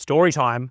Story time.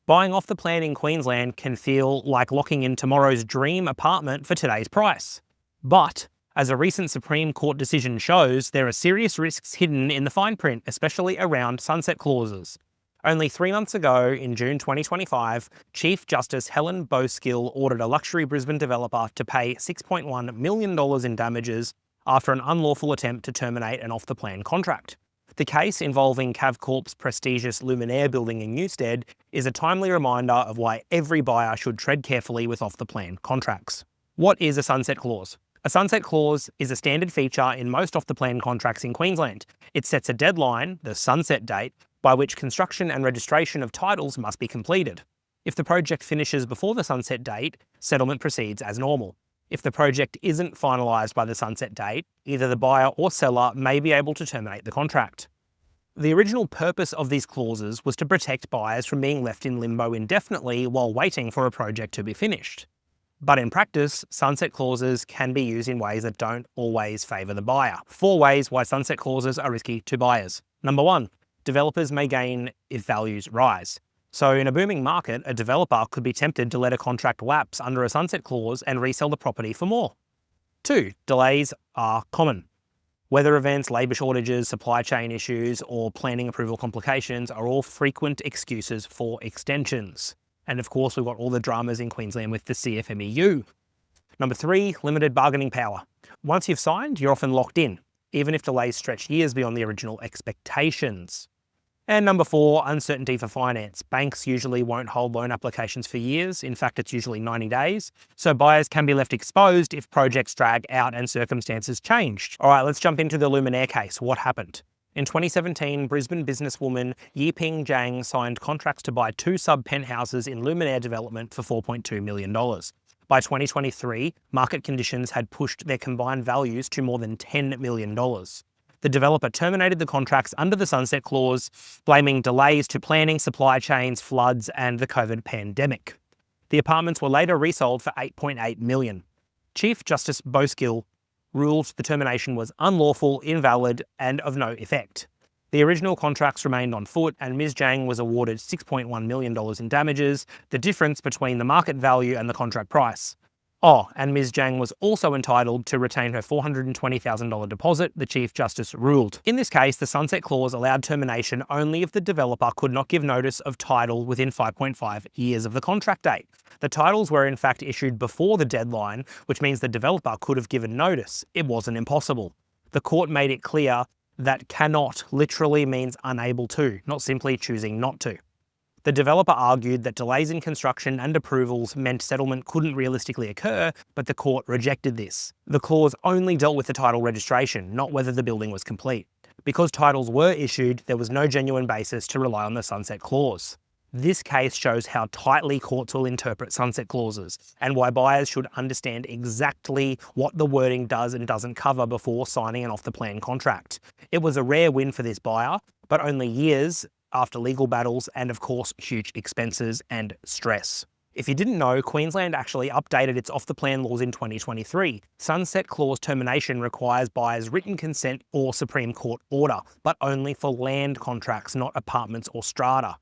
Buying off the plan in Queensland can feel like locking in tomorrow's dream apartment for today's price. But, as a recent Supreme Court decision shows, there are serious risks hidden in the fine print, especially around sunset clauses. Only 3 months ago, in June 2025, Chief Justice Helen Boskill ordered a luxury Brisbane developer to pay $6.1 million in damages after an unlawful attempt to terminate an off-the-plan contract. The case, involving Cavcorp's prestigious Luminaire building in Newstead, is a timely reminder of why every buyer should tread carefully with off-the-plan contracts. What is a sunset clause? A sunset clause is a standard feature in most off-the-plan contracts in Queensland. It sets a deadline, the sunset date, by which construction and registration of titles must be completed. If the project finishes before the sunset date, settlement proceeds as normal. If the project isn't finalised by the sunset date, either the buyer or seller may be able to terminate the contract. The original purpose of these clauses was to protect buyers from being left in limbo indefinitely while waiting for a project to be finished. But in practice, sunset clauses can be used in ways that don't always favour the buyer. 4 ways why sunset clauses are risky to buyers. Number 1, developers may gain if values rise. So in a booming market, a developer could be tempted to let a contract lapse under a sunset clause and resell the property for more. 2, delays are common. Weather events, labour shortages, supply chain issues, or planning approval complications are all frequent excuses for extensions. And of course, we've got all the dramas in Queensland with the CFMEU. Number 3, limited bargaining power. Once you've signed, you're often locked in, even if delays stretch years beyond the original expectations. And number 4, uncertainty for finance. Banks usually won't hold loan applications for years. In fact, it's usually 90 days. So buyers can be left exposed if projects drag out and circumstances change. All right, let's jump into the Luminaire case. What happened? In 2017, Brisbane businesswoman Yiping Zhang signed contracts to buy 2 sub-penthouses in Luminaire development for $4.2 million. By 2023, market conditions had pushed their combined values to more than $10 million. The developer terminated the contracts under the sunset clause, blaming delays to planning, supply chains, floods, and the COVID pandemic. The apartments were later resold for $8.8 million. Chief Justice Boskill ruled the termination was unlawful, invalid, and of no effect. The original contracts remained on foot, and Ms. Zhang was awarded $6.1 million in damages, the difference between the market value and the contract price. Oh, and Ms. Zhang was also entitled to retain her $420,000 deposit, the Chief Justice ruled. In this case, the sunset clause allowed termination only if the developer could not give notice of title within 5.5 years of the contract date. The titles were in fact issued before the deadline, which means the developer could have given notice. It wasn't impossible. The court made it clear that cannot literally means unable to, not simply choosing not to. The developer argued that delays in construction and approvals meant settlement couldn't realistically occur, but the court rejected this. The clause only dealt with the title registration, not whether the building was complete. Because titles were issued, there was no genuine basis to rely on the sunset clause. This case shows how tightly courts will interpret sunset clauses, and why buyers should understand exactly what the wording does and doesn't cover before signing an off-the-plan contract. It was a rare win for this buyer, but only years after legal battles and, of course, huge expenses and stress. If you didn't know, Queensland actually updated its off-the-plan laws in 2023. Sunset clause termination requires buyers' written consent or Supreme Court order, but only for land contracts, not apartments or strata.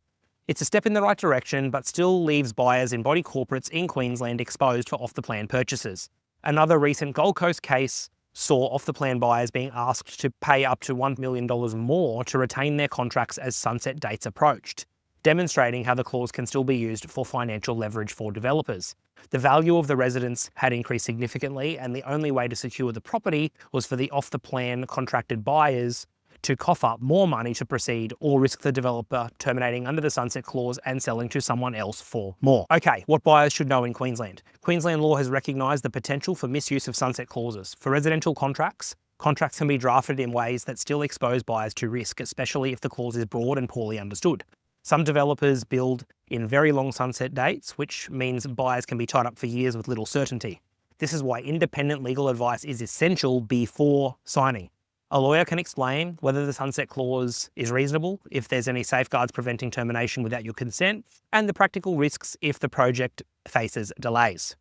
It's a step in the right direction, but still leaves buyers in body corporates in Queensland exposed for off-the-plan purchases. Another recent Gold Coast case saw off-the-plan buyers being asked to pay up to $1 million more to retain their contracts as sunset dates approached, demonstrating how the clause can still be used for financial leverage for developers. The value of the residence had increased significantly, and the only way to secure the property was for the off-the-plan contracted buyers to cough up more money to proceed or risk the developer terminating under the sunset clause and selling to someone else for more. Okay, what buyers should know in Queensland. Queensland law has recognised the potential for misuse of sunset clauses. For residential contracts, contracts can be drafted in ways that still expose buyers to risk, especially if the clause is broad and poorly understood. Some developers build in very long sunset dates, which means buyers can be tied up for years with little certainty. This is why independent legal advice is essential before signing. A lawyer can explain whether the sunset clause is reasonable, if there's any safeguards preventing termination without your consent, and the practical risks if the project faces delays.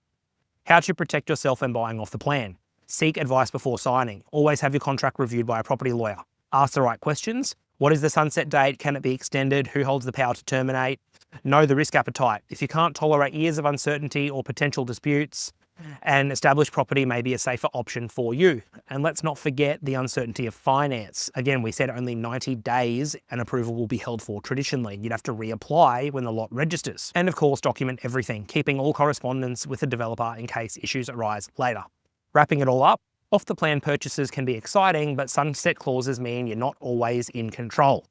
How to protect yourself when buying off the plan. Seek advice before signing. Always have your contract reviewed by a property lawyer. Ask the right questions. What is the sunset date? Can it be extended? Who holds the power to terminate? Know the risk appetite. If you can't tolerate years of uncertainty or potential disputes, an established property may be a safer option for you. And let's not forget the uncertainty of finance. Again, we said only 90 days an approval will be held for traditionally. You'd have to reapply when the lot registers. And of course, document everything, keeping all correspondence with the developer in case issues arise later. Wrapping it all up, off-the-plan purchases can be exciting, but sunset clauses mean you're not always in control.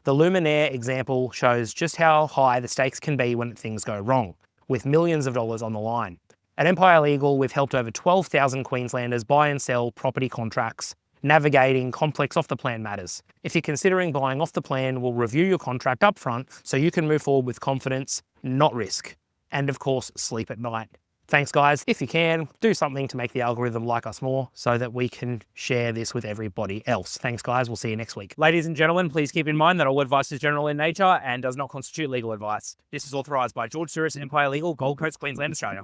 The Luminaire example shows just how high the stakes can be when things go wrong, with millions of dollars on the line. At Empire Legal, we've helped over 12,000 Queenslanders buy and sell property contracts, navigating complex off-the-plan matters. If you're considering buying off the plan, we'll review your contract upfront so you can move forward with confidence, not risk. And of course, sleep at night. Thanks guys. If you can, do something to make the algorithm like us more so that we can share this with everybody else. Thanks guys. We'll see you next week. Ladies and gentlemen, please keep in mind that all advice is general in nature and does not constitute legal advice. This is authorised by George Souris, Empire Legal, Gold Coast, Queensland, Australia.